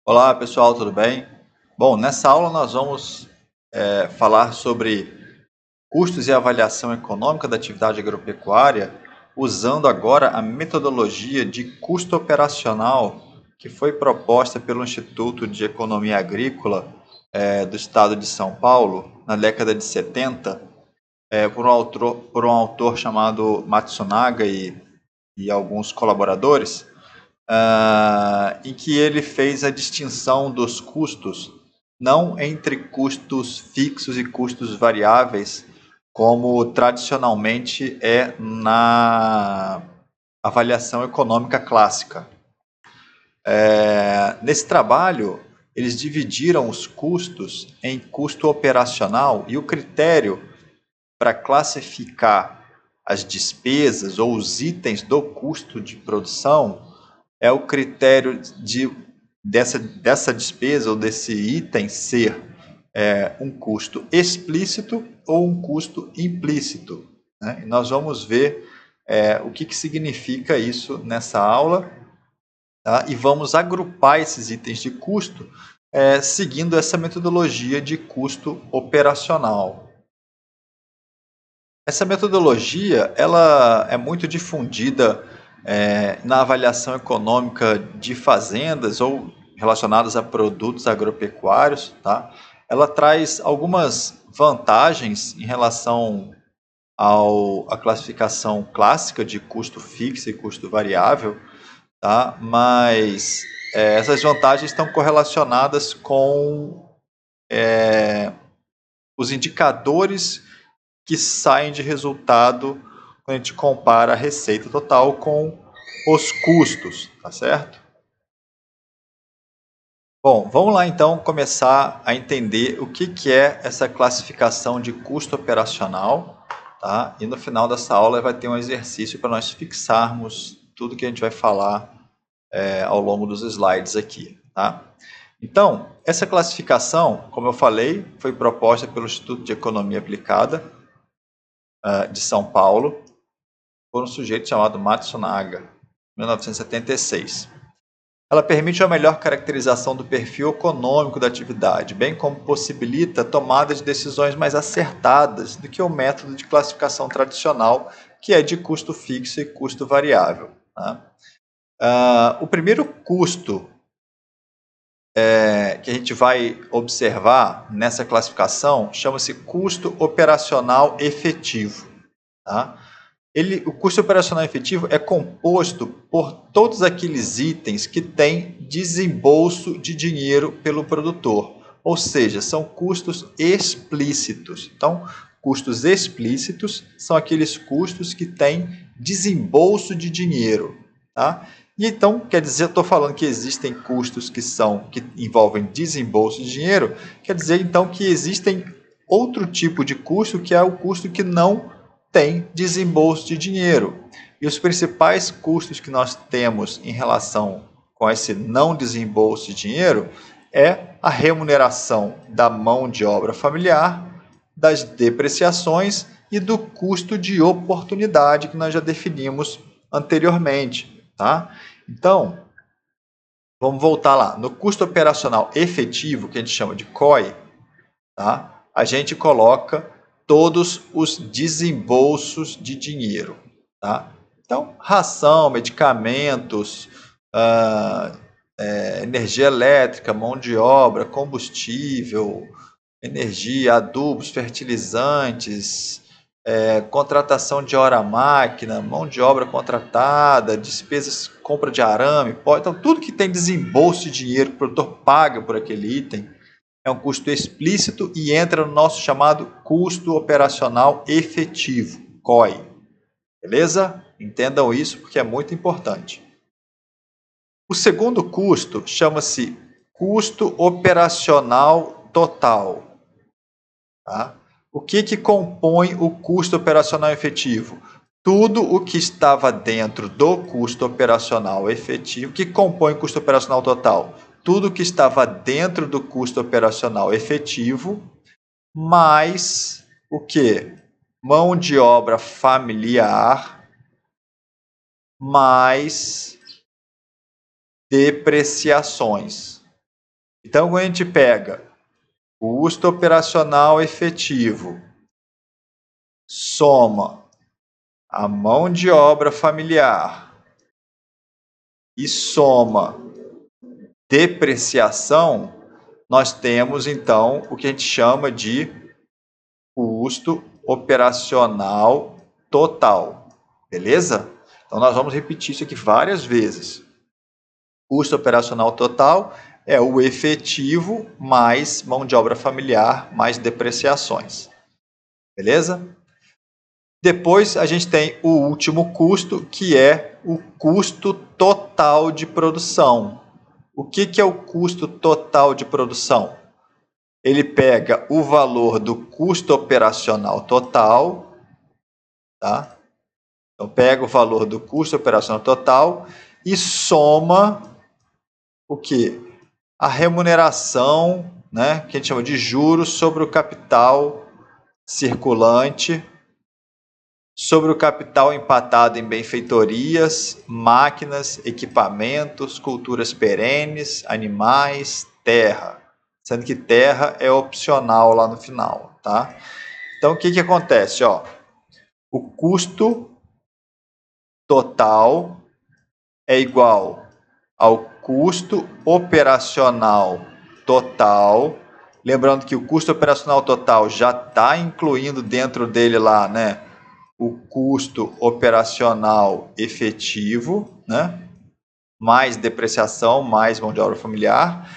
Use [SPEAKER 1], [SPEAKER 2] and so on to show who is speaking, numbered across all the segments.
[SPEAKER 1] Olá pessoal, tudo bem? Bom, nessa aula nós vamos falar sobre custos e avaliação econômica da atividade agropecuária, usando agora a metodologia de custo operacional que foi proposta pelo Instituto de Economia Agrícola do Estado de São Paulo na década de 70, por um autor chamado Matsunaga e alguns colaboradores. Em que ele fez a distinção dos custos, não entre custos fixos e custos variáveis, como tradicionalmente é na avaliação econômica clássica. Nesse trabalho, eles dividiram os custos em custo operacional e o critério para classificar as despesas ou os itens do custo de produção é o critério dessa despesa ou desse item ser um custo explícito ou um custo implícito, né? E nós vamos ver o que significa isso nessa aula, tá? E vamos agrupar esses itens de custo seguindo essa metodologia de custo operacional. Essa metodologia ela é muito difundida na avaliação econômica de fazendas ou relacionadas a produtos agropecuários, tá? Ela traz algumas vantagens em relação à classificação clássica de custo fixo e custo variável, tá? Mas essas vantagens estão correlacionadas com os indicadores que saem de resultado quando a gente compara a receita total com os custos, tá certo? Bom, vamos lá então começar a entender o que é essa classificação de custo operacional, tá? E no final dessa aula vai ter um exercício para nós fixarmos tudo que a gente vai falar ao longo dos slides aqui, tá? Então, essa classificação, como eu falei, foi proposta pelo Instituto de Economia Aplicada de São Paulo, por um sujeito chamado Matsunaga, 1976. Ela permite uma melhor caracterização do perfil econômico da atividade, bem como possibilita a tomada de decisões mais acertadas do que o método de classificação tradicional, que é de custo fixo e custo variável, tá? O primeiro custo que a gente vai observar nessa classificação chama-se custo operacional efetivo, tá? O custo operacional efetivo é composto por todos aqueles itens que têm desembolso de dinheiro pelo produtor, ou seja, são custos explícitos. Então, custos explícitos são aqueles custos que têm desembolso de dinheiro, tá? E então, quer dizer, eu estou falando que existem custos que envolvem desembolso de dinheiro, quer dizer então que existem outro tipo de custo que é o custo que não tem desembolso de dinheiro. E os principais custos que nós temos em relação com esse não desembolso de dinheiro é a remuneração da mão de obra familiar, das depreciações e do custo de oportunidade que nós já definimos anteriormente, tá? Então, vamos voltar lá. No custo operacional efetivo, que a gente chama de COI, tá? A gente coloca todos os desembolsos de dinheiro, tá? Então, ração, medicamentos, energia elétrica, mão de obra, combustível, energia, adubos, fertilizantes, contratação de hora-máquina, mão de obra contratada, despesas, compra de arame, pó. Então, tudo que tem desembolso de dinheiro que o produtor paga por aquele item é um custo explícito e entra no nosso chamado custo operacional efetivo, COI. Beleza? Entendam isso porque é muito importante. O segundo custo chama-se custo operacional total. Tá? O que compõe o custo operacional efetivo? Tudo o que estava dentro do custo operacional efetivo, que compõe o custo operacional total. Tudo o que estava dentro do custo operacional efetivo, mais o que? Mão de obra familiar, mais depreciações. Então, quando a gente pega custo operacional efetivo, soma a mão de obra familiar e soma depreciação, nós temos então o que a gente chama de custo operacional total, beleza? Então nós vamos repetir isso aqui várias vezes. Custo operacional total é o efetivo mais mão de obra familiar mais depreciações, beleza? Depois a gente tem o último custo, que é o custo total de produção. O que é o custo total de produção? Ele pega o valor do custo operacional total, tá? Então pega o valor do custo operacional total e soma o quê? A remuneração, né, que a gente chama de juros sobre o capital circulante, sobre o capital empatado em benfeitorias, máquinas, equipamentos, culturas perenes, animais, terra. Sendo que terra é opcional lá no final, tá? Então, o que acontece? Ó, o custo total é igual ao custo operacional total. Lembrando que o custo operacional total já está incluindo dentro dele lá, né, o custo operacional efetivo, né, mais depreciação, mais mão de obra familiar.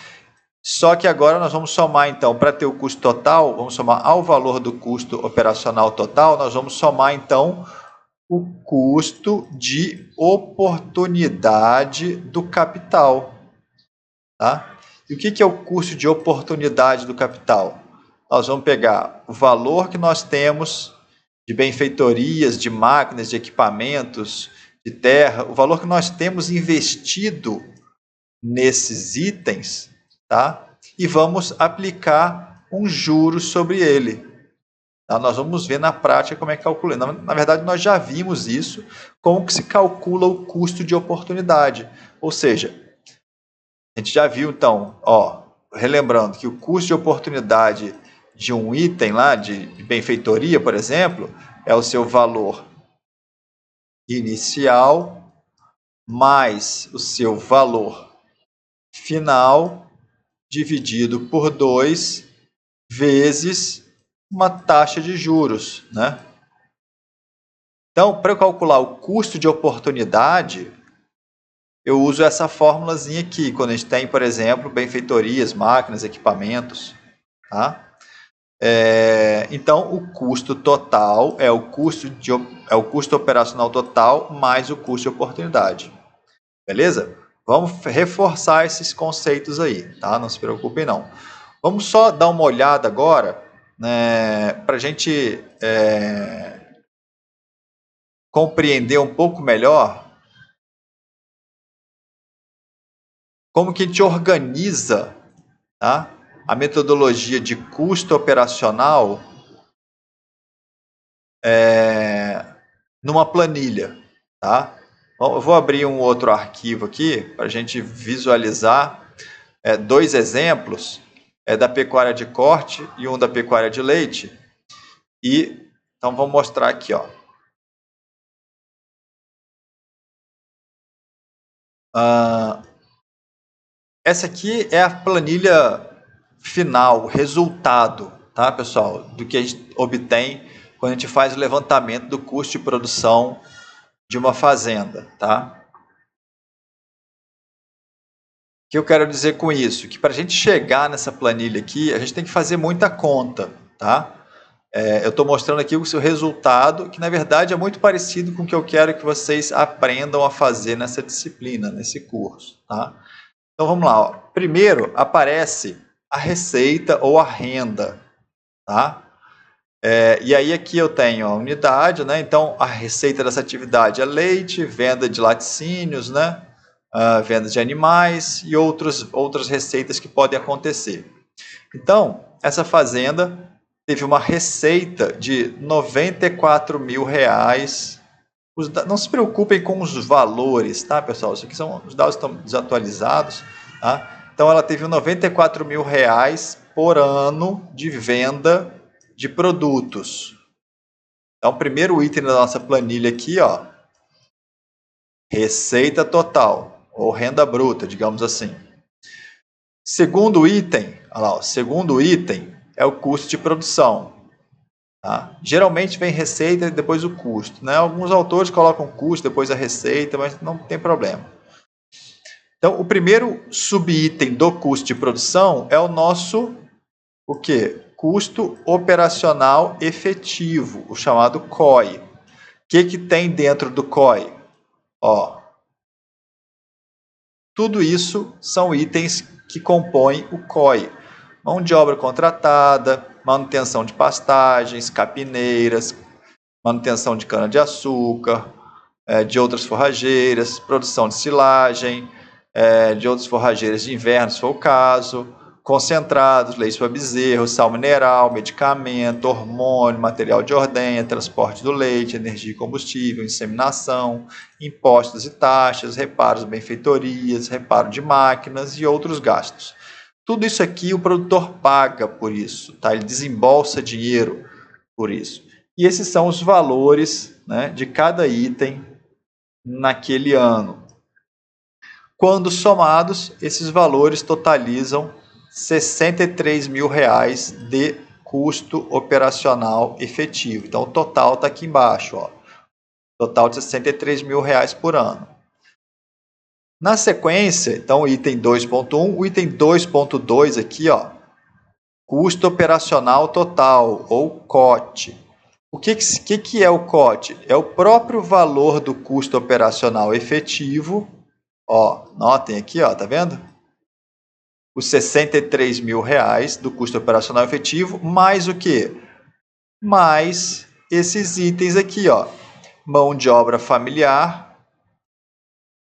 [SPEAKER 1] Só que agora nós vamos somar, então, para ter o custo total, vamos somar ao valor do custo operacional total, nós vamos somar, então, o custo de oportunidade do capital. Tá? E o que é o custo de oportunidade do capital? Nós vamos pegar o valor que nós temos de benfeitorias, de máquinas, de equipamentos, de terra, o valor que nós temos investido nesses itens, tá? E vamos aplicar um juros sobre ele. Tá? Nós vamos ver na prática como é que calcula. Na verdade, nós já vimos isso, como que se calcula o custo de oportunidade. Ou seja, a gente já viu, então, ó, relembrando que o custo de oportunidade de um item lá, de benfeitoria, por exemplo, é o seu valor inicial mais o seu valor final dividido por 2 vezes uma taxa de juros, né? Então, para eu calcular o custo de oportunidade, eu uso essa fórmulazinha aqui, quando a gente tem, por exemplo, benfeitorias, máquinas, equipamentos, tá? Então, o custo total é o custo operacional total mais o custo de oportunidade. Beleza? Vamos reforçar esses conceitos aí, tá? Não se preocupem, não. Vamos só dar uma olhada agora, né, para a gente compreender um pouco melhor como que a gente organiza, tá, a metodologia de custo operacional numa planilha, tá? Bom, eu vou abrir um outro arquivo aqui para a gente visualizar 2 exemplos, da pecuária de corte e um da pecuária de leite. E então vamos mostrar aqui, ó. Essa aqui é a planilha final, o resultado, tá, pessoal, do que a gente obtém quando a gente faz o levantamento do custo de produção de uma fazenda, tá? O que eu quero dizer com isso? Que para a gente chegar nessa planilha aqui, a gente tem que fazer muita conta, tá? Eu estou mostrando aqui o seu resultado, que na verdade é muito parecido com o que eu quero que vocês aprendam a fazer nessa disciplina, nesse curso, tá? Então vamos lá, ó. Primeiro aparece a receita ou a renda, tá? E aí aqui eu tenho a unidade, né? Então a receita dessa atividade é leite, venda de laticínios, né? Venda de animais e outras receitas que podem acontecer. Então, essa fazenda teve uma receita de R$94 mil. Não se preocupem com os valores, tá, pessoal? Isso aqui são os dados que estão desatualizados, tá? Então, ela teve 94 mil reais por ano de venda de produtos. Então, o primeiro item da nossa planilha aqui, ó, receita total, ou renda bruta, digamos assim. Segundo item, olha lá, o segundo item é o custo de produção. Tá? Geralmente vem receita e depois o custo. Né? Alguns autores colocam custo, depois a receita, mas não tem problema. Então, o primeiro subitem do custo de produção é o nosso, o quê? Custo operacional efetivo, o chamado COE. O que tem dentro do COE? Ó, tudo isso são itens que compõem o COE. Mão de obra contratada, manutenção de pastagens, capineiras, manutenção de cana-de-açúcar, de outras forrageiras, produção de silagem, de outras forrageiras de inverno, se for o caso, concentrados, leite para bezerro, sal mineral, medicamento, hormônio, material de ordenha, transporte do leite, energia e combustível, inseminação, impostos e taxas, reparos, benfeitorias, reparo de máquinas e outros gastos. Tudo isso aqui o produtor paga por isso, tá? Ele desembolsa dinheiro por isso. E esses são os valores, né, de cada item naquele ano. Quando somados, esses valores totalizam 63 mil reais de custo operacional efetivo. Então, o total está aqui embaixo, ó. Total de 63 mil reais por ano. Na sequência, então, o item 2.1, o item 2.2 aqui, ó, custo operacional total, ou COT. O que é o COT? É o próprio valor do custo operacional efetivo. Ó, notem aqui, ó, tá vendo? Os 63 mil reais do custo operacional efetivo, mais o quê? Mais esses itens aqui, ó. Mão de obra familiar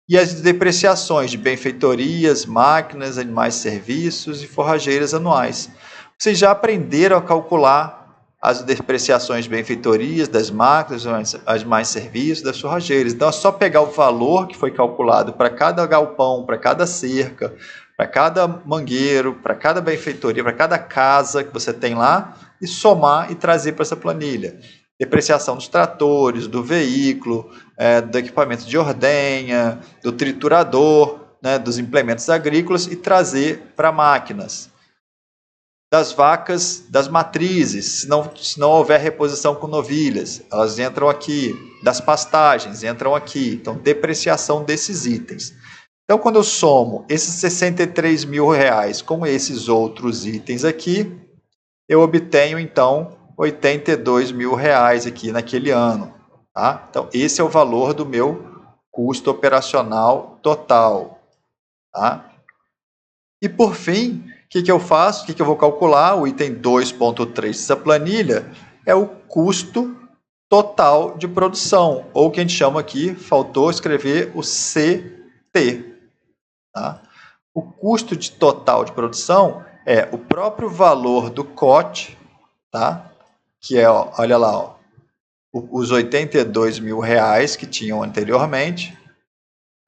[SPEAKER 1] e as depreciações de benfeitorias, máquinas, animais, serviços e forrageiras anuais. Vocês já aprenderam a calcular as depreciações de benfeitorias, das máquinas, as mais serviços, das forrageiras. Então, é só pegar o valor que foi calculado para cada galpão, para cada cerca, para cada mangueiro, para cada benfeitoria, para cada casa que você tem lá, e somar e trazer para essa planilha. Depreciação dos tratores, do veículo, do equipamento de ordenha, do triturador, né, dos implementos agrícolas, e trazer para máquinas. Das vacas, das matrizes, se não houver reposição com novilhas, elas entram aqui. Das pastagens, entram aqui. Então, depreciação desses itens. Então, quando eu somo esses 63 mil reais com esses outros itens aqui, eu obtenho, então, 82 mil reais aqui naquele ano. Tá? Então, esse é o valor do meu custo operacional total. Tá? E, por fim, o que eu faço? O que eu vou calcular? O item 2.3 dessa planilha é o custo total de produção, ou que a gente chama aqui, faltou escrever o CT. Tá? O custo total de produção é o próprio valor do COT, tá? Que é, ó, olha lá, ó, os 82 mil reais que tinham anteriormente,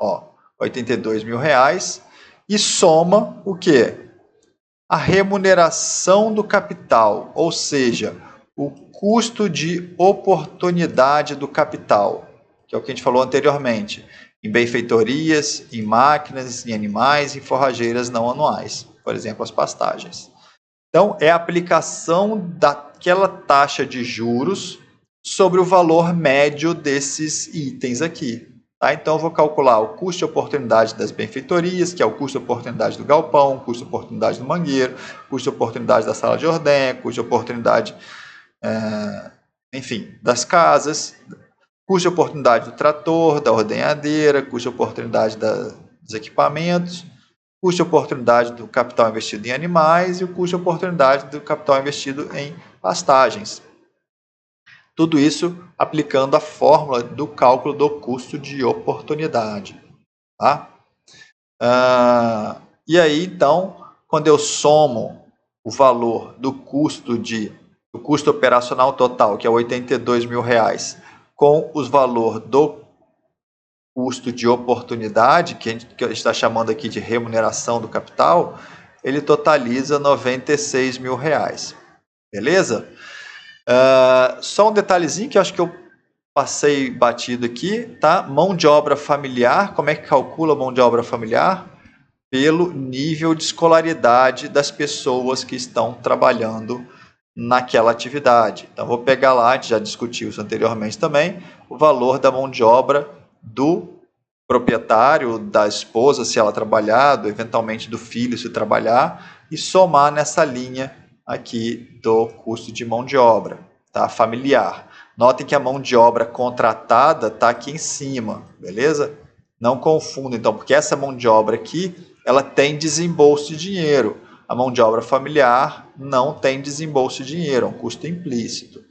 [SPEAKER 1] ó, 82 mil reais, e soma o quê? A remuneração do capital, ou seja, o custo de oportunidade do capital, que é o que a gente falou anteriormente, em benfeitorias, em máquinas, em animais, em forrageiras não anuais, por exemplo, as pastagens. Então, é a aplicação daquela taxa de juros sobre o valor médio desses itens aqui. Tá? Então, eu vou calcular o custo de oportunidade das benfeitorias, que é o custo de oportunidade do galpão, custo de oportunidade do mangueiro, custo de oportunidade da sala de ordenha, custo de oportunidade, enfim, das casas, custo de oportunidade do trator, da ordenhadeira, custo de oportunidade dos equipamentos, custo de oportunidade do capital investido em animais e o custo de oportunidade do capital investido em pastagens. Tudo isso aplicando a fórmula do cálculo do custo de oportunidade. Tá? E aí, então, quando eu somo o valor do custo operacional total, que é 82 mil reais, com os valor do custo de oportunidade, que a gente está chamando aqui de remuneração do capital, ele totaliza R$ 96 mil. Beleza? Só um detalhezinho que eu acho que eu passei batido aqui, tá? Mão de obra familiar, como é que calcula a mão de obra familiar? Pelo nível de escolaridade das pessoas que estão trabalhando naquela atividade. Então, vou pegar lá, a gente já discutiu isso anteriormente também, o valor da mão de obra do proprietário, da esposa, se ela trabalhar, eventualmente do filho, se trabalhar, e somar nessa linha aqui do custo de mão de obra, tá? Familiar. Notem que a mão de obra contratada está aqui em cima, beleza? Não confunda, então, porque essa mão de obra aqui, ela tem desembolso de dinheiro. A mão de obra familiar não tem desembolso de dinheiro, é um custo implícito.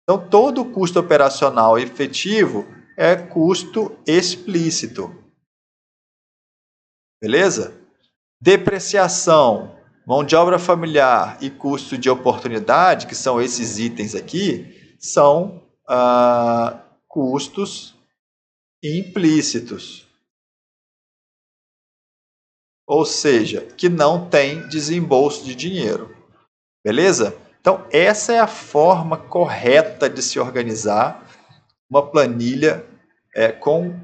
[SPEAKER 1] Então, todo o custo operacional efetivo é custo explícito. Beleza? Depreciação, mão de obra familiar e custo de oportunidade, que são esses itens aqui, são custos implícitos. Ou seja, que não tem desembolso de dinheiro. Beleza? Então, essa é a forma correta de se organizar uma planilha com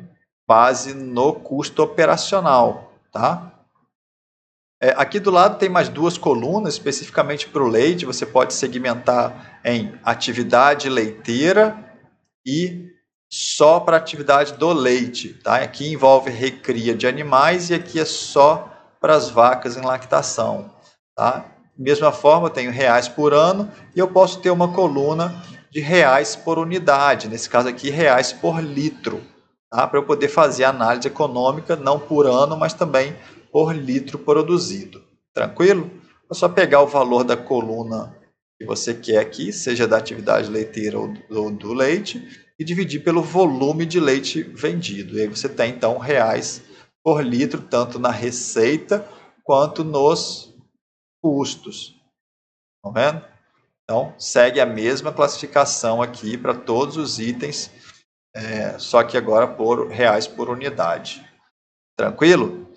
[SPEAKER 1] base no custo operacional, tá? Aqui do lado tem mais duas colunas, especificamente para o leite, você pode segmentar em atividade leiteira e só para a atividade do leite, tá? Aqui envolve recria de animais e aqui é só para as vacas em lactação, tá? Mesma forma, eu tenho reais por ano e eu posso ter uma coluna de reais por unidade, nesse caso aqui reais por litro, tá? Para eu poder fazer a análise econômica, não por ano, mas também por litro produzido. Tranquilo? É só pegar o valor da coluna que você quer aqui, seja da atividade leiteira ou do leite, e dividir pelo volume de leite vendido. E aí você tem, então, reais por litro, tanto na receita quanto nos custos. Estão vendo? Então, segue a mesma classificação aqui para todos os itens, só que agora por reais por unidade. Tranquilo?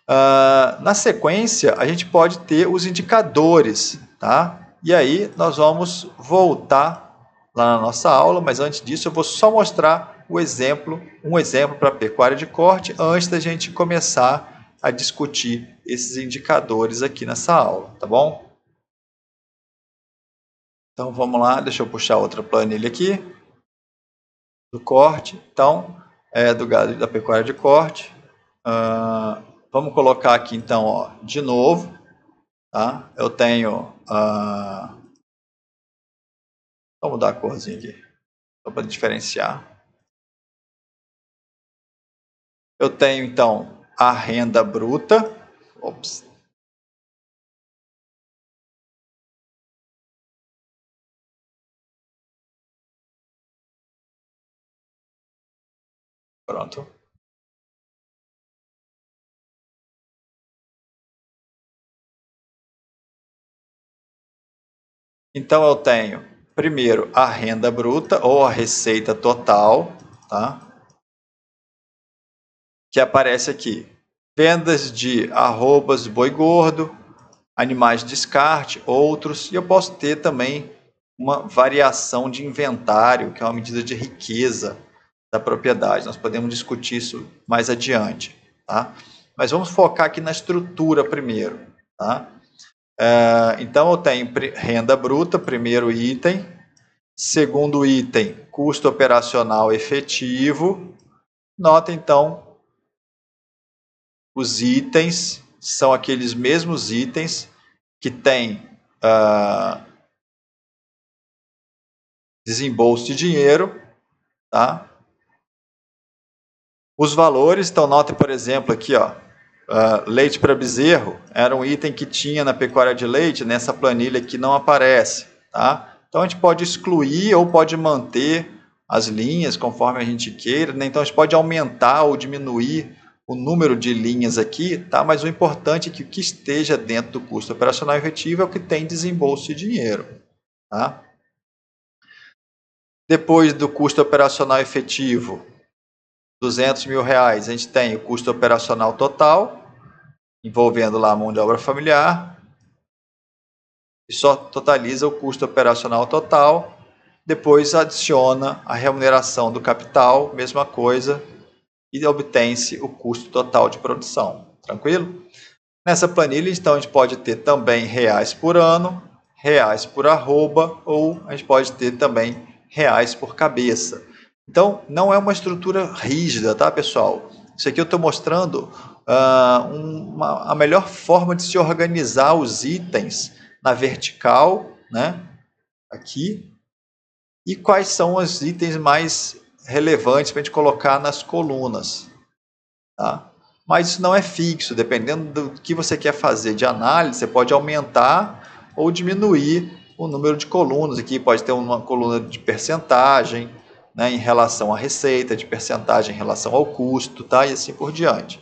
[SPEAKER 1] Na sequência, a gente pode ter os indicadores, tá? E aí, nós vamos voltar lá na nossa aula, mas antes disso, eu vou só mostrar um exemplo para pecuária de corte, antes da gente começar a discutir esses indicadores aqui nessa aula, tá bom? Então, vamos lá, deixa eu puxar outra planilha aqui, do corte, então, do gado da pecuária de corte. Vamos colocar aqui, então, ó, de novo, tá? Eu tenho... Vamos mudar a corzinha aqui, só para diferenciar. Eu tenho, então, a renda bruta. Ops. Pronto. Então, eu tenho, primeiro, a renda bruta ou a receita total, tá? Que aparece aqui. Vendas de arrobas, boi gordo, animais de descarte, outros. E eu posso ter também uma variação de inventário, que é uma medida de riqueza da propriedade. Nós podemos discutir isso mais adiante, tá? Mas vamos focar aqui na estrutura primeiro, tá? Então, eu tenho renda bruta, primeiro item. Segundo item, custo operacional efetivo. Nota, então, os itens são aqueles mesmos itens que têm desembolso de dinheiro, tá? Os valores, então, notem, por exemplo, aqui, ó, leite para bezerro, era um item que tinha na pecuária de leite, nessa planilha aqui não aparece, tá? Então, a gente pode excluir ou pode manter as linhas conforme a gente queira, né? Então, a gente pode aumentar ou diminuir o número de linhas aqui, tá? Mas o importante é que o que esteja dentro do custo operacional efetivo é o que tem desembolso de dinheiro, tá? Depois do custo operacional efetivo, R$200.000, a gente tem o custo operacional total, envolvendo lá a mão de obra familiar, e só totaliza o custo operacional total, depois adiciona a remuneração do capital, mesma coisa, e obtém-se o custo total de produção. Tranquilo? Nessa planilha, então, a gente pode ter também reais por ano, reais por arroba, ou a gente pode ter também reais por cabeça. Então, não é uma estrutura rígida, tá, pessoal? Isso aqui eu estou mostrando a melhor forma de se organizar os itens na vertical, né? Aqui. E quais são os itens mais relevantes para a gente colocar nas colunas, tá? Mas isso não é fixo, dependendo do que você quer fazer de análise, você pode aumentar ou diminuir o número de colunas. Aqui pode ter uma coluna de percentagem, né, em relação à receita, de percentagem em relação ao custo, tá? E assim por diante.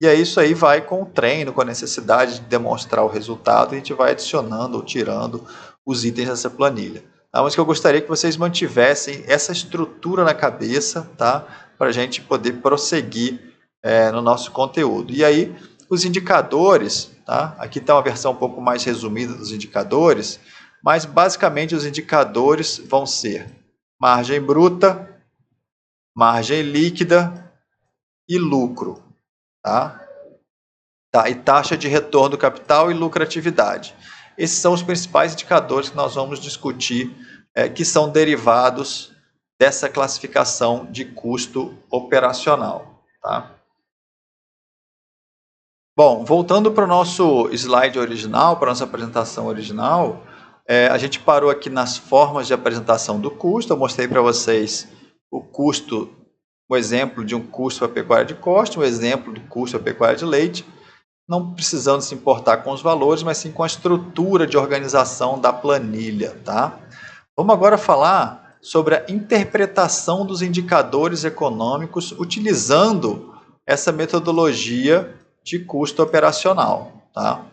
[SPEAKER 1] E aí isso aí vai com o treino, com a necessidade de demonstrar o resultado, a gente vai adicionando ou tirando os itens dessa planilha. Tá? Mas que eu gostaria que vocês mantivessem essa estrutura na cabeça, tá? Para a gente poder prosseguir no nosso conteúdo. E aí, os indicadores, tá? Aqui está uma versão um pouco mais resumida dos indicadores, mas basicamente os indicadores vão ser margem bruta, margem líquida e lucro, tá? E taxa de retorno do capital e lucratividade. Esses são os principais indicadores que nós vamos discutir, que são derivados dessa classificação de custo operacional, tá? Bom, voltando para o nosso slide original, para a nossa apresentação original, a gente parou aqui nas formas de apresentação do custo. Eu mostrei para vocês o custo, um exemplo de um custo para pecuária de corte, um exemplo do custo para pecuária de leite, não precisando se importar com os valores, mas sim com a estrutura de organização da planilha, tá? Vamos agora falar sobre a interpretação dos indicadores econômicos utilizando essa metodologia de custo operacional, tá?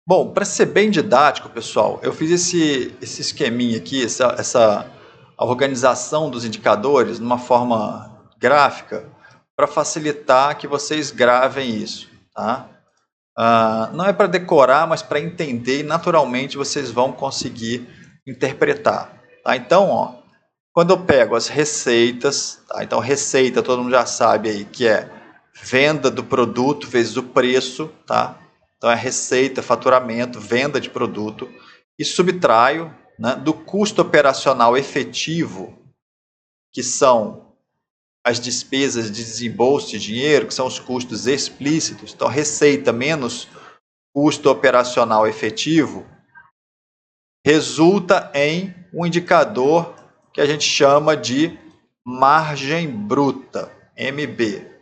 [SPEAKER 1] Bom, para ser bem didático, pessoal, eu fiz esse esqueminha aqui, essa organização dos indicadores numa forma gráfica para facilitar que vocês gravem isso, tá? Não é para decorar, mas para entender e naturalmente vocês vão conseguir interpretar, tá? Então, ó, quando eu pego as receitas, tá? Então receita todo mundo já sabe aí que é venda do produto vezes o preço, tá? Então é receita, faturamento, venda de produto, e subtraio, né, do custo operacional efetivo, que são as despesas de desembolso de dinheiro, que são os custos explícitos. Então receita menos custo operacional efetivo resulta em um indicador que a gente chama de margem bruta, MB.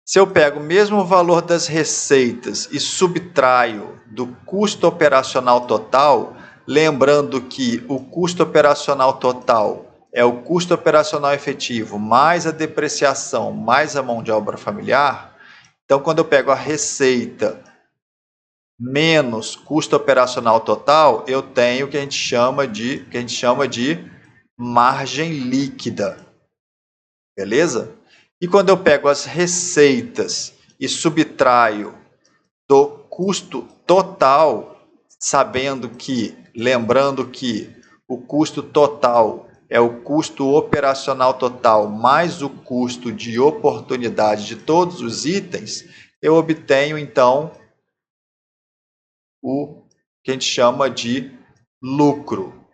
[SPEAKER 1] Se eu pego o mesmo valor das receitas e subtraio do custo operacional total, lembrando que o custo operacional total é o custo operacional efetivo mais a depreciação mais a mão de obra familiar, então quando eu pego a receita menos custo operacional total, eu tenho o que a gente chama de margem líquida. Beleza? E quando eu pego as receitas e subtraio do custo total, lembrando que o custo total é o custo operacional total mais o custo de oportunidade de todos os itens, eu obtenho então o que a gente chama de lucro.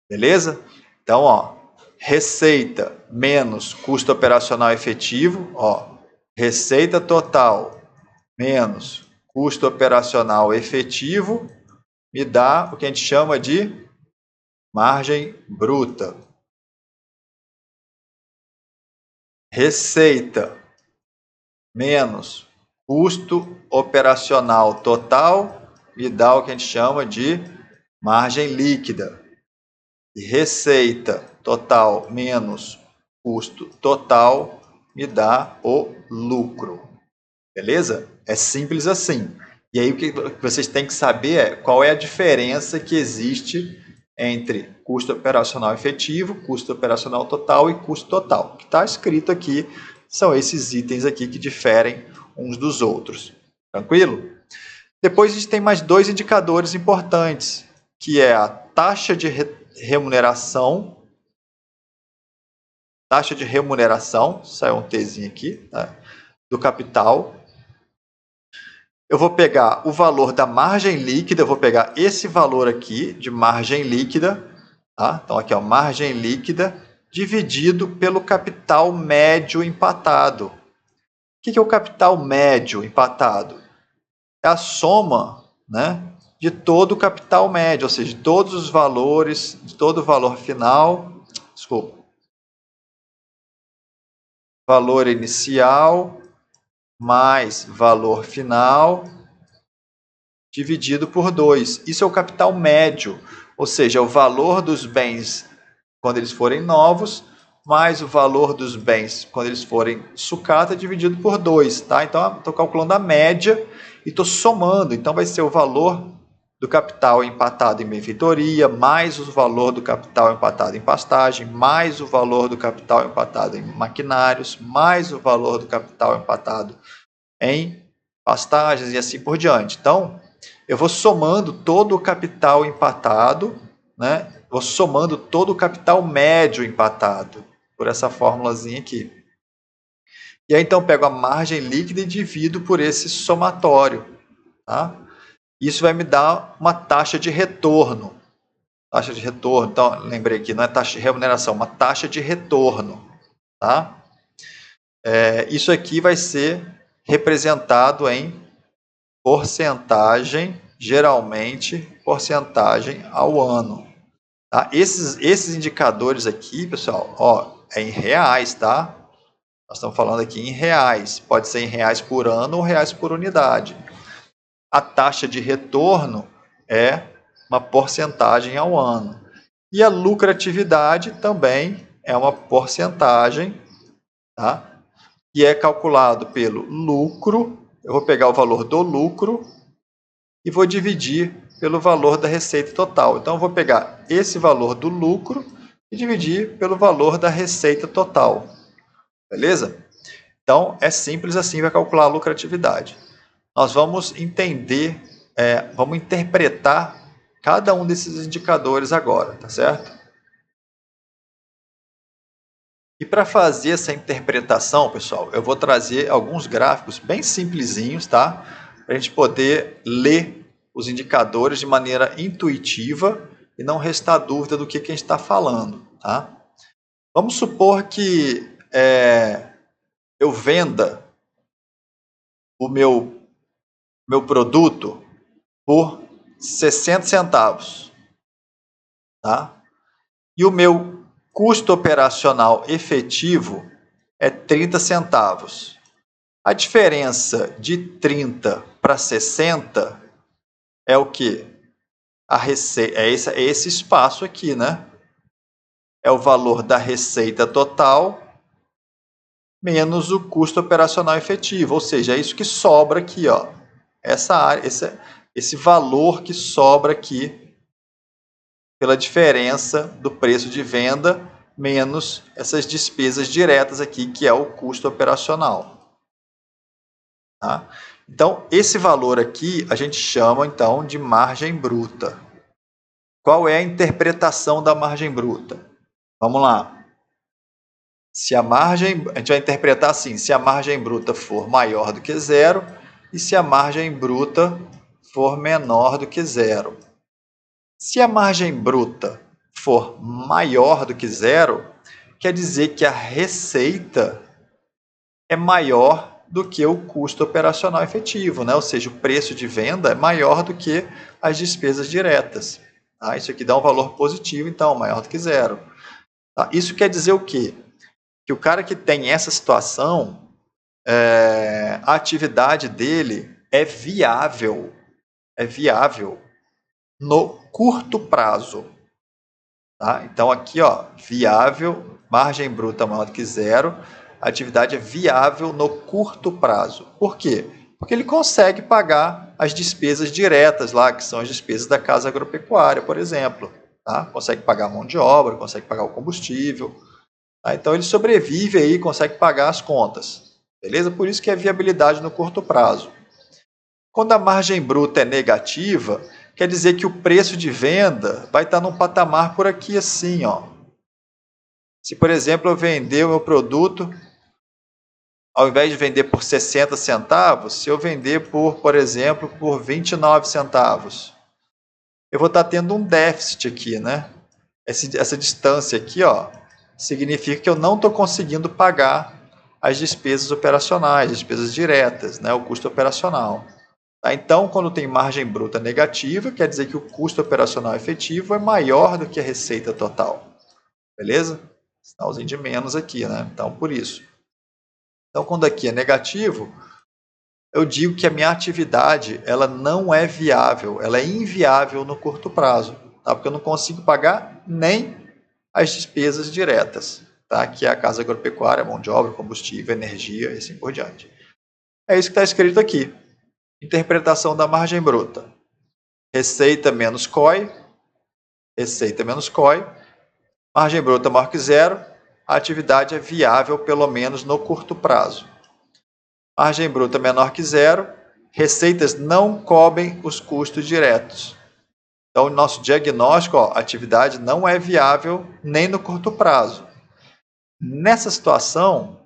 [SPEAKER 1] Beleza? Então, ó, receita menos custo operacional efetivo, ó, receita total menos custo operacional efetivo me dá o que a gente chama de margem bruta. Receita menos custo operacional total me dá o que a gente chama de margem líquida. E receita total menos custo total me dá o lucro. Beleza? É simples assim. E aí o que vocês têm que saber é qual é a diferença que existe entre custo operacional efetivo, custo operacional total e custo total. O que está escrito aqui são esses itens aqui que diferem uns dos outros. Tranquilo? Depois a gente tem mais dois indicadores importantes, que é a taxa de remuneração. Taxa de remuneração, saiu um Tzinho aqui, tá? Do capital. Eu vou pegar o valor da margem líquida, eu vou pegar esse valor aqui de margem líquida, tá? Então aqui, ó, margem líquida dividido pelo capital médio empatado. O que é o capital médio empatado? É a soma, né, de todo o capital médio, ou seja, de todos os valores, de todo o valor final, valor inicial mais valor final dividido por 2. Isso é o capital médio, ou seja, o valor dos bens quando eles forem novos, mais o valor dos bens quando eles forem sucata dividido por 2. Tá? Então, estou calculando a média e estou somando. Então, vai ser o valor do capital empatado em benfeitoria, mais o valor do capital empatado em pastagem, mais o valor do capital empatado em maquinários, mais o valor do capital empatado em pastagens e assim por diante. Então, eu vou somando todo o capital empatado, né? Vou somando todo o capital médio empatado, por essa formulazinha aqui. E aí, então, pego a margem líquida e divido por esse somatório. Tá? Isso vai me dar uma taxa de retorno. Taxa de retorno, então, lembrei aqui, não é taxa de remuneração, uma taxa de retorno. Tá? Isso aqui vai ser representado em porcentagem, geralmente, porcentagem ao ano. Tá? Esses indicadores aqui, pessoal, ó, é em reais, tá? Nós estamos falando aqui em reais. Pode ser em reais por ano ou reais por unidade. A taxa de retorno é uma porcentagem ao ano. E a lucratividade também é uma porcentagem, tá? Que é calculado pelo lucro. Eu vou pegar o valor do lucro e vou dividir pelo valor da receita total. Então, eu vou pegar esse valor do lucro e dividir pelo valor da receita total. Beleza? Então, é simples assim, vai calcular a lucratividade. Nós vamos entender, vamos interpretar cada um desses indicadores agora, tá certo? E para fazer essa interpretação, pessoal, eu vou trazer alguns gráficos bem simplesinhos, tá? Para a gente poder ler os indicadores de maneira intuitiva e não restar dúvida do que a gente está falando, tá? Vamos supor que eu venda o meu produto por 60 centavos, tá? E o meu custo operacional efetivo é 30 centavos. A diferença de 30 para 60 é o quê? A receita, é esse espaço aqui, né? É o valor da receita total menos o custo operacional efetivo, ou seja, é isso que sobra aqui, ó. Essa área, esse valor que sobra aqui pela diferença do preço de venda menos essas despesas diretas aqui, que é o custo operacional. Tá? Então, esse valor aqui a gente chama, então, de margem bruta. Qual é a interpretação da margem bruta? Vamos lá. A gente vai interpretar assim, se a margem bruta for maior do que zero e se a margem bruta for menor do que zero. Se a margem bruta for maior do que zero, quer dizer que a receita é maior do que o custo operacional efetivo, né? Ou seja, o preço de venda é maior do que as despesas diretas. Tá? Isso aqui dá um valor positivo, então, maior do que zero. Tá? Isso quer dizer o quê? Que o cara que tem essa situação, a atividade dele é viável no curto prazo. Tá? Então, aqui, ó, viável, margem bruta maior do que zero, a atividade é viável no curto prazo. Por quê? Porque ele consegue pagar as despesas diretas lá, que são as despesas da casa agropecuária, por exemplo. tá? Consegue pagar a mão de obra, consegue pagar o combustível, tá? Então ele sobrevive aí, consegue pagar as contas, beleza? Por isso que é viabilidade no curto prazo. Quando a margem bruta é negativa, quer dizer que o preço de venda vai estar num patamar por aqui assim, ó. Se, por exemplo, eu vender o meu produto, ao invés de vender por 60 centavos, se eu vender por exemplo, por 29 centavos, eu vou estar tendo um déficit aqui, né? Essa distância aqui, ó, significa que eu não estou conseguindo pagar as despesas operacionais, despesas diretas, né? O custo operacional. Tá? Então, quando tem margem bruta negativa, quer dizer que o custo operacional efetivo é maior do que a receita total. Beleza? Sinalzinho de menos aqui, né? Então, por isso. Então, quando aqui é negativo, eu digo que a minha atividade ela não é viável, ela é inviável no curto prazo, tá? Porque eu não consigo pagar nem as despesas diretas, tá? Que é a casa agropecuária, mão de obra, combustível, energia e assim por diante. É isso que está escrito aqui. Interpretação da margem bruta. Receita menos COI, receita menos COI, margem bruta maior que zero, a atividade é viável pelo menos no curto prazo. Margem bruta menor que zero, receitas não cobrem os custos diretos. Então, o nosso diagnóstico, ó, a atividade não é viável nem no curto prazo. Nessa situação,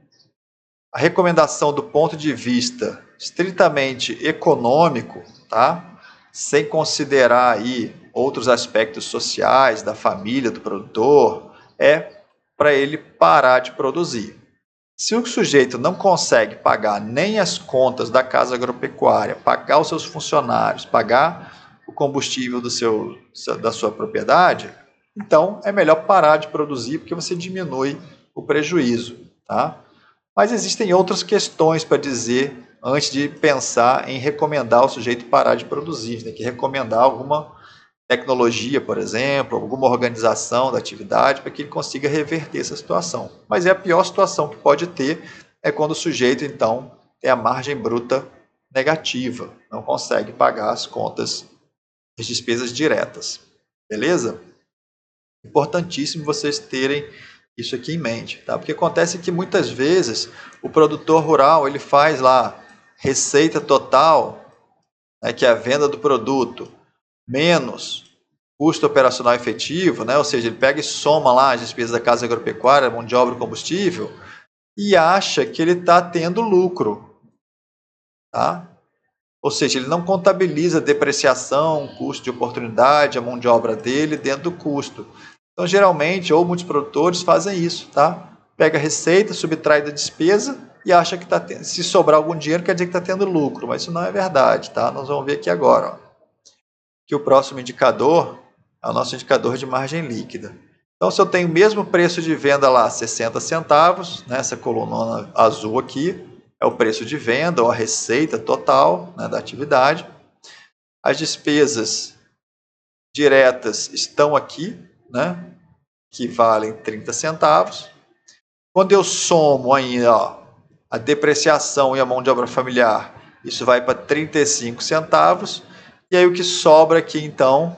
[SPEAKER 1] a recomendação do ponto de vista estritamente econômico, tá? Sem considerar aí outros aspectos sociais da família do produtor, é para ele parar de produzir. Se o sujeito não consegue pagar nem as contas da casa agropecuária, pagar os seus funcionários, pagar o combustível da sua propriedade, então é melhor parar de produzir porque você diminui o prejuízo, tá? Mas existem outras questões para dizer antes de pensar em recomendar o sujeito parar de produzir. Tem que recomendar alguma tecnologia, por exemplo, alguma organização da atividade para que ele consiga reverter essa situação. Mas é a pior situação que pode ter é quando o sujeito, então, tem a margem bruta negativa, não consegue pagar as contas, as despesas diretas. Beleza? Importantíssimo vocês terem isso aqui em mente, tá? Porque acontece que muitas vezes o produtor rural ele faz lá receita total, né, que é a venda do produto, menos custo operacional efetivo, né? Ou seja, ele pega e soma lá as despesas da casa agropecuária, mão de obra e combustível, e acha que ele está tendo lucro, tá? Ou seja, ele não contabiliza depreciação, custo de oportunidade, a mão de obra dele dentro do custo. Então, geralmente, ou muitos produtores fazem isso, tá? Pega a receita, subtrai da despesa e acha que está tendo. Se sobrar algum dinheiro, quer dizer que está tendo lucro, mas isso não é verdade, tá? Nós vamos ver aqui agora, ó, que o próximo indicador é o nosso indicador de margem líquida. Então, se eu tenho o mesmo preço de venda lá, 60 centavos, né, essa coluna azul aqui, é o preço de venda ou a receita total, né, da atividade. As despesas diretas estão aqui, né, que valem 30 centavos. Quando eu somo ainda, ó, a depreciação e a mão de obra familiar, isso vai para 35 centavos. E aí o que sobra aqui, então,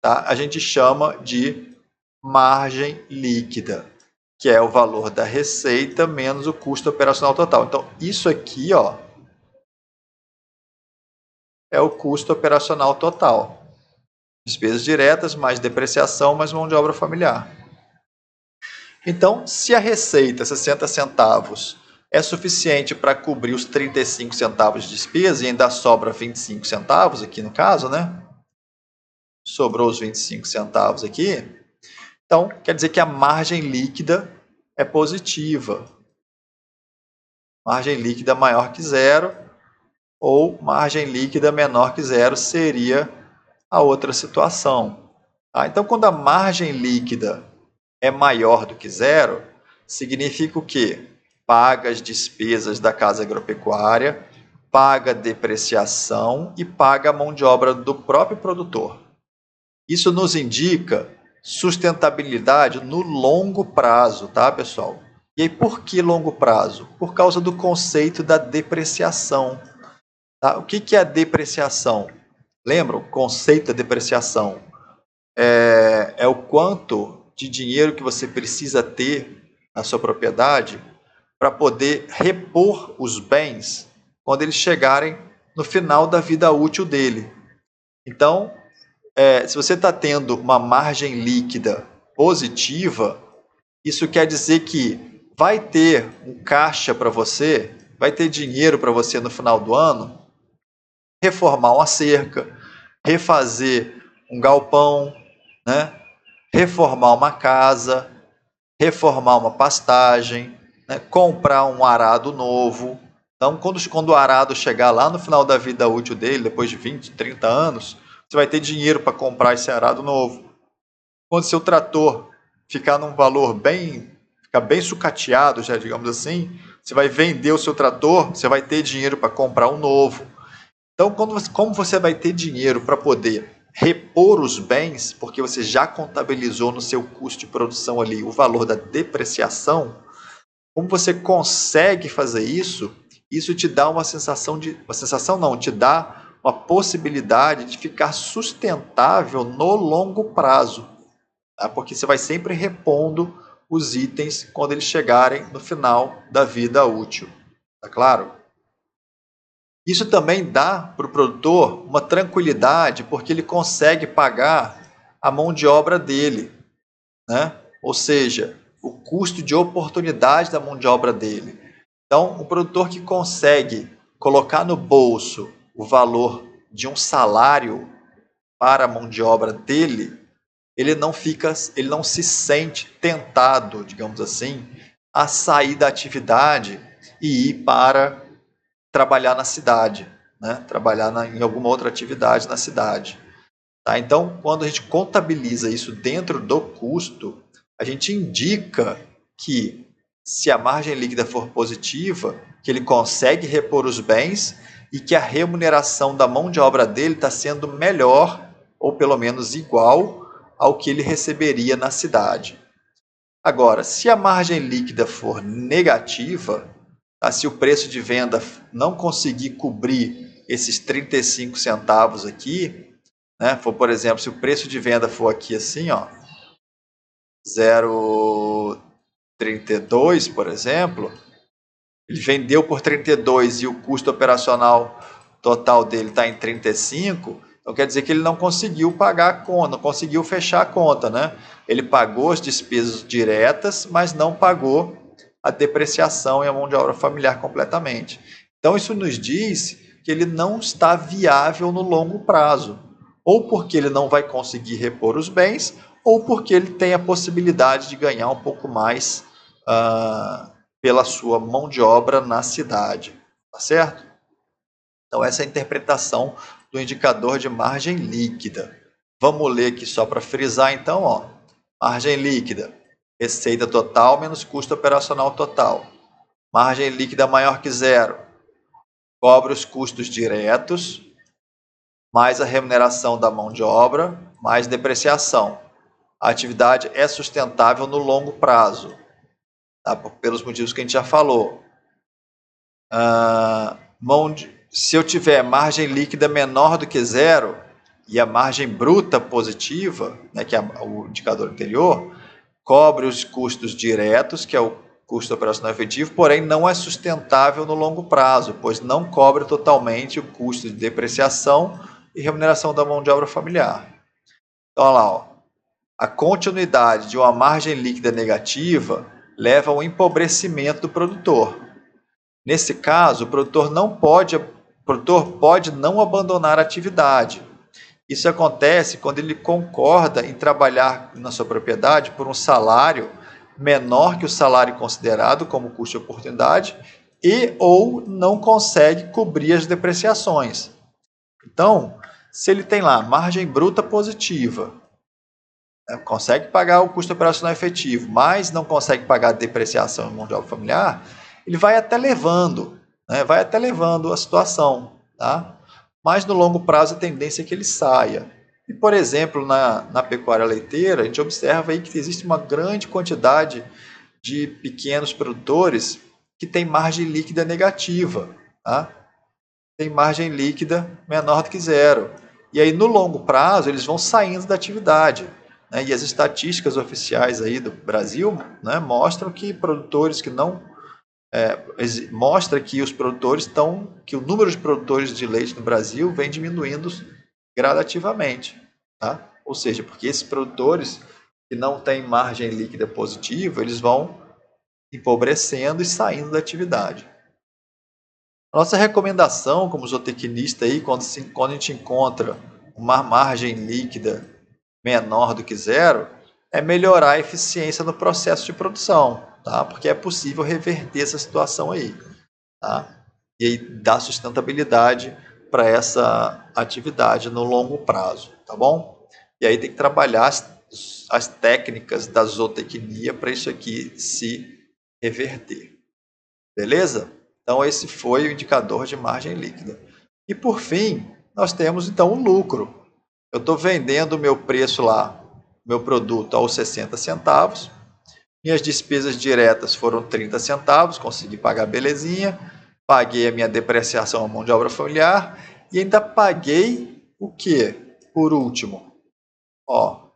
[SPEAKER 1] tá, a gente chama de margem líquida, que é o valor da receita menos o custo operacional total. Então, isso aqui, ó, é o custo operacional total. Despesas diretas, mais depreciação, mais mão de obra familiar. Então, se a receita, 60 centavos, é suficiente para cobrir os 35 centavos de despesa e ainda sobra 25 centavos aqui no caso, né? Sobrou os 25 centavos aqui. Então, quer dizer que a margem líquida é positiva. Margem líquida maior que zero ou margem líquida menor que zero seria a outra situação. Tá? Então, quando a margem líquida é maior do que zero, significa o quê? Paga as despesas da casa agropecuária, paga a depreciação e paga a mão de obra do próprio produtor. Isso nos indica sustentabilidade no longo prazo, tá, pessoal? E aí, por que longo prazo? Por causa do conceito da depreciação. Tá? O que é a depreciação? Lembra o conceito da depreciação? é o quanto de dinheiro que você precisa ter na sua propriedade para poder repor os bens quando eles chegarem no final da vida útil dele. Então, se você está tendo uma margem líquida positiva, isso quer dizer que vai ter um caixa para você, vai ter dinheiro para você no final do ano reformar uma cerca, refazer um galpão, né? Reformar uma casa, reformar uma pastagem, né? Comprar um arado novo. Então, quando o arado chegar lá no final da vida útil dele, depois de 20, 30 anos, você vai ter dinheiro para comprar esse arado novo. Quando seu trator ficar num valor ficar bem sucateado, já digamos assim, você vai vender o seu trator, você vai ter dinheiro para comprar um novo. Então, como você vai ter dinheiro para poder repor os bens, porque você já contabilizou no seu custo de produção ali o valor da depreciação, como você consegue fazer isso, isso te dá te dá uma possibilidade de ficar sustentável no longo prazo, tá? Porque você vai sempre repondo os itens quando eles chegarem no final da vida útil, tá claro? Isso também dá para o produtor uma tranquilidade, porque ele consegue pagar a mão de obra dele, né? Ou seja, o custo de oportunidade da mão de obra dele. Então, o produtor que consegue colocar no bolso o valor de um salário para a mão de obra dele, ele não se sente tentado, digamos assim, a sair da atividade e ir para trabalhar na cidade, né? Trabalhar em alguma outra atividade na cidade. Tá? Então, quando a gente contabiliza isso dentro do custo, a gente indica que, se a margem líquida for positiva, que ele consegue repor os bens e que a remuneração da mão de obra dele está sendo melhor, ou pelo menos igual, ao que ele receberia na cidade. Agora, se a margem líquida for negativa, tá? Se o preço de venda não conseguir cobrir esses 35 centavos aqui, né? Por exemplo, se o preço de venda for aqui assim, ó, 0,32, por exemplo, ele vendeu por 32 e o custo operacional total dele está em 35, então quer dizer que ele não conseguiu pagar a conta, não conseguiu fechar a conta, né? Ele pagou as despesas diretas, mas não pagou a depreciação e a mão de obra familiar completamente. Então isso nos diz que ele não está viável no longo prazo, ou porque ele não vai conseguir repor os bens, ou porque ele tem a possibilidade de ganhar um pouco mais pela sua mão de obra na cidade, tá certo? Então essa é a interpretação do indicador de margem líquida. Vamos ler aqui só para frisar então, ó. Margem líquida, receita total menos custo operacional total. Margem líquida maior que zero, cobre os custos diretos, mais a remuneração da mão de obra, mais depreciação. A atividade é sustentável no longo prazo, tá? Pelos motivos que a gente já falou. Se eu tiver margem líquida menor do que zero e a margem bruta positiva, né, que é o indicador anterior, cobre os custos diretos, que é o custo operacional efetivo, porém não é sustentável no longo prazo, pois não cobre totalmente o custo de depreciação e remuneração da mão de obra familiar. Então, olha lá, ó. A continuidade de uma margem líquida negativa leva ao empobrecimento do produtor. Nesse caso, o produtor pode não abandonar a atividade. Isso acontece quando ele concorda em trabalhar na sua propriedade por um salário menor que o salário considerado como custo de oportunidade ou não consegue cobrir as depreciações. Então, se ele tem lá margem bruta positiva, consegue pagar o custo operacional efetivo, mas não consegue pagar a depreciação em mão de obra familiar, ele vai até levando, né? Vai até levando a situação, tá? Mas no longo prazo a tendência é que ele saia. E, por exemplo, na pecuária leiteira, a gente observa aí que existe uma grande quantidade de pequenos produtores que têm margem líquida negativa, tá? Tem margem líquida menor do que zero. E aí, no longo prazo, eles vão saindo da atividade. Né? E as estatísticas oficiais aí do Brasil, né, mostram que produtores que não... mostra que os produtores que o número de produtores de leite no Brasil vem diminuindo gradativamente. Tá? Ou seja, porque esses produtores que não têm margem líquida positiva, eles vão empobrecendo e saindo da atividade. Nossa recomendação como zootecnista aí, quando a gente encontra uma margem líquida menor do que zero, é melhorar a eficiência no processo de produção, tá? Porque é possível reverter essa situação aí, tá? E aí dar sustentabilidade para essa atividade no longo prazo, tá bom? E aí tem que trabalhar as técnicas da zootecnia para isso aqui se reverter. Beleza? Então, esse foi o indicador de margem líquida. E, por fim, nós temos, então, o lucro. Eu estou vendendo o meu preço lá, meu produto, aos 60 centavos. Minhas despesas diretas foram 30 centavos, consegui pagar belezinha. Paguei a minha depreciação à mão de obra familiar. E ainda paguei o quê? Por último, ó,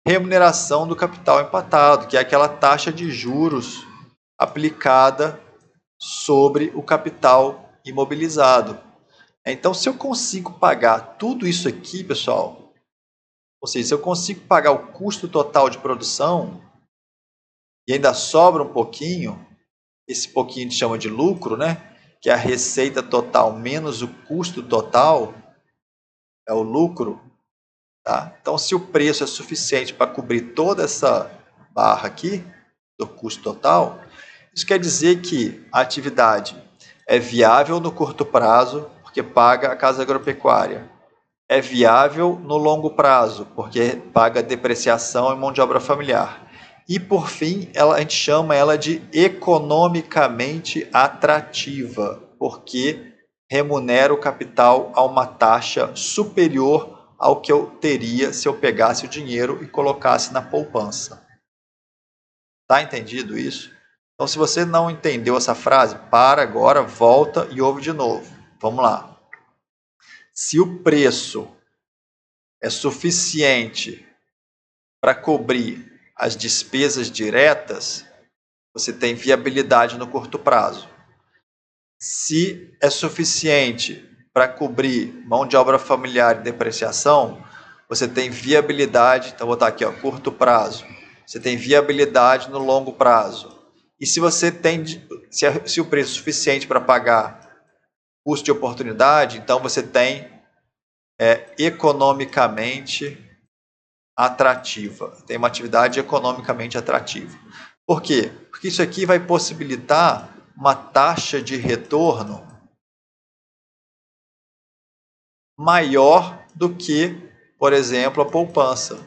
[SPEAKER 1] remuneração do capital empatado, que é aquela taxa de juros aplicada sobre o capital imobilizado. Então, se eu consigo pagar tudo isso aqui, pessoal, ou seja, se eu consigo pagar o custo total de produção e ainda sobra um pouquinho, esse pouquinho a gente chama de lucro, né? Que é a receita total menos o custo total, é o lucro. Tá? Então, se o preço é suficiente para cobrir toda essa barra aqui, do custo total, isso quer dizer que a atividade é viável no curto prazo, porque paga a casa agropecuária. É viável no longo prazo, porque paga depreciação e mão de obra familiar. E, por fim, a gente chama ela de economicamente atrativa, porque remunera o capital a uma taxa superior ao que eu teria se eu pegasse o dinheiro e colocasse na poupança. Tá entendido isso? Então, se você não entendeu essa frase, para agora, volta e ouve de novo. Vamos lá. Se o preço é suficiente para cobrir as despesas diretas, você tem viabilidade no curto prazo. Se é suficiente para cobrir mão de obra familiar e depreciação, você tem viabilidade, então vou botar aqui, ó, curto prazo. Você tem viabilidade no longo prazo. E se você tem, se o preço é suficiente para pagar custo de oportunidade, então você tem economicamente atrativa. Tem uma atividade economicamente atrativa. Por quê? Porque isso aqui vai possibilitar uma taxa de retorno maior do que, por exemplo, a poupança.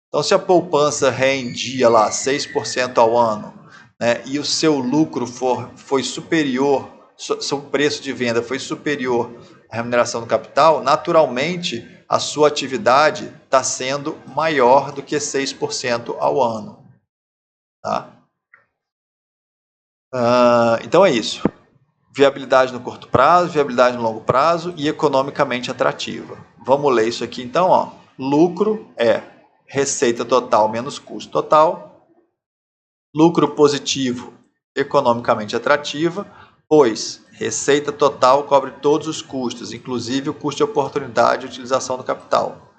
[SPEAKER 1] Então, se a poupança rendia lá 6% ao ano, né, e o seu lucro foi superior, seu preço de venda foi superior à remuneração do capital, naturalmente a sua atividade está sendo maior do que 6% ao ano. Tá? Então é isso. Viabilidade no curto prazo, viabilidade no longo prazo e economicamente atrativa. Vamos ler isso aqui então. Ó. Lucro é receita total menos custo total. Lucro positivo, economicamente atrativa, pois receita total cobre todos os custos, inclusive o custo de oportunidade de utilização do capital.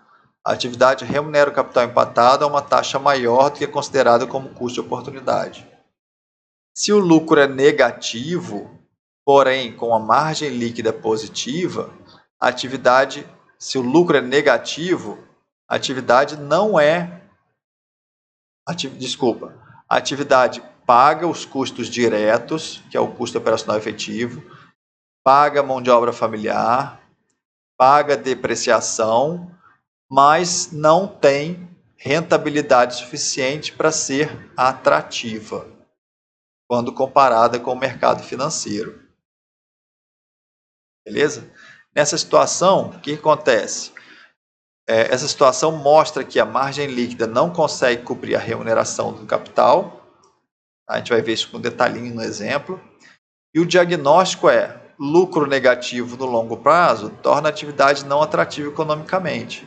[SPEAKER 1] A atividade remunera o capital empatado a uma taxa maior do que é considerada como custo de oportunidade. Se o lucro é negativo, porém com a margem líquida positiva, a atividade, se o lucro é negativo, a atividade não é... a atividade paga os custos diretos, que é o custo operacional efetivo, paga mão de obra familiar, paga depreciação, mas não tem rentabilidade suficiente para ser atrativa, quando comparada com o mercado financeiro. Beleza? Nessa situação, o que acontece? Essa situação mostra que a margem líquida não consegue cobrir a remuneração do capital. A gente vai ver isso com detalhinho no exemplo. E o diagnóstico é: lucro negativo no longo prazo torna a atividade não atrativa economicamente.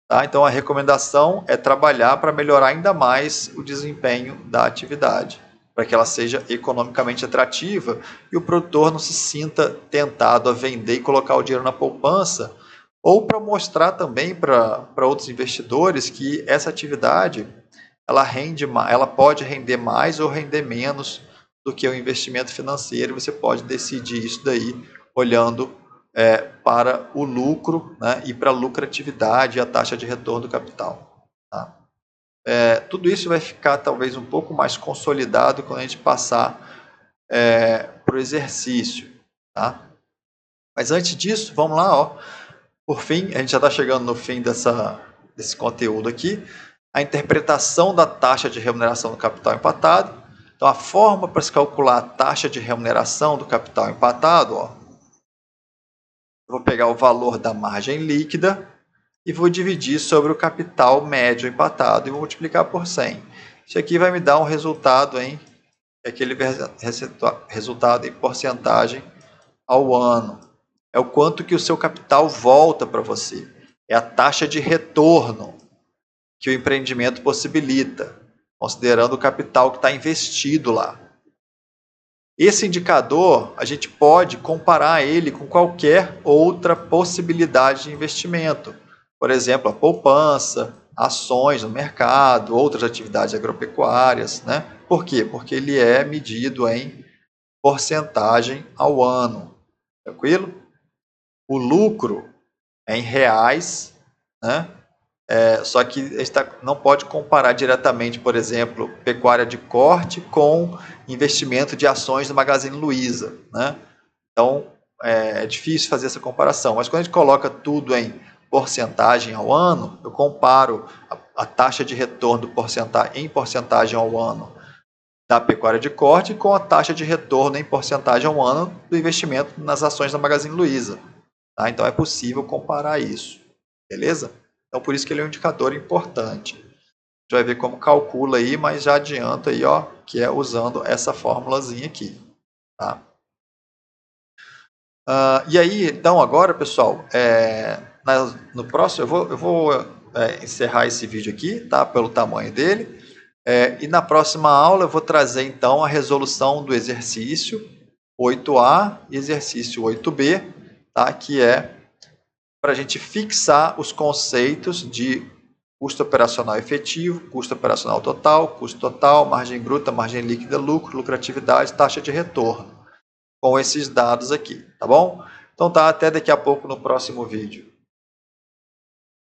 [SPEAKER 1] Tá? Então, a recomendação é trabalhar para melhorar ainda mais o desempenho da atividade, para que ela seja economicamente atrativa e o produtor não se sinta tentado a vender e colocar o dinheiro na poupança, ou para mostrar também para outros investidores que essa atividade ela pode render mais ou render menos do que o investimento financeiro. Você pode decidir isso daí olhando para o lucro, né, e para a lucratividade e a taxa de retorno do capital. Tá? Tudo isso vai ficar talvez um pouco mais consolidado quando a gente passar para o exercício. Tá? Mas antes disso, vamos lá. Ó. Por fim, a gente já está chegando no fim desse conteúdo aqui. A interpretação da taxa de remuneração do capital empatado. Então, a forma para se calcular a taxa de remuneração do capital empatado, ó, eu vou pegar o valor da margem líquida e vou dividir sobre o capital médio empatado e vou multiplicar por 100. Isso aqui vai me dar um resultado aquele resultado em porcentagem ao ano. É o quanto que o seu capital volta para você. É a taxa de retorno que o empreendimento possibilita, considerando o capital que está investido lá. Esse indicador, a gente pode comparar ele com qualquer outra possibilidade de investimento. Por exemplo, a poupança, ações no mercado, outras atividades agropecuárias. Né? Por quê? Porque ele é medido em porcentagem ao ano. Tranquilo? O lucro é em reais, né? Só que a gente não pode comparar diretamente, por exemplo, pecuária de corte com investimento de ações do Magazine Luiza. Né? Então, é difícil fazer essa comparação. Mas quando a gente coloca tudo em porcentagem ao ano, eu comparo a taxa de retorno em porcentagem ao ano da pecuária de corte com a taxa de retorno em porcentagem ao ano do investimento nas ações da Magazine Luiza. Tá? Então, é possível comparar isso. Beleza? Então, por isso que ele é um indicador importante. A gente vai ver como calcula aí, mas já adianta aí, ó, que é usando essa formulazinha aqui. Tá? E aí, então, agora, pessoal, no próximo, eu vou encerrar esse vídeo aqui, tá? Pelo tamanho dele. E na próxima aula eu vou trazer, então, a resolução do exercício 8A e exercício 8B, tá? Que é para a gente fixar os conceitos de custo operacional efetivo, custo operacional total, custo total, margem bruta, margem líquida, lucro, lucratividade, taxa de retorno, com esses dados aqui, tá bom? Então tá, até daqui a pouco no próximo vídeo.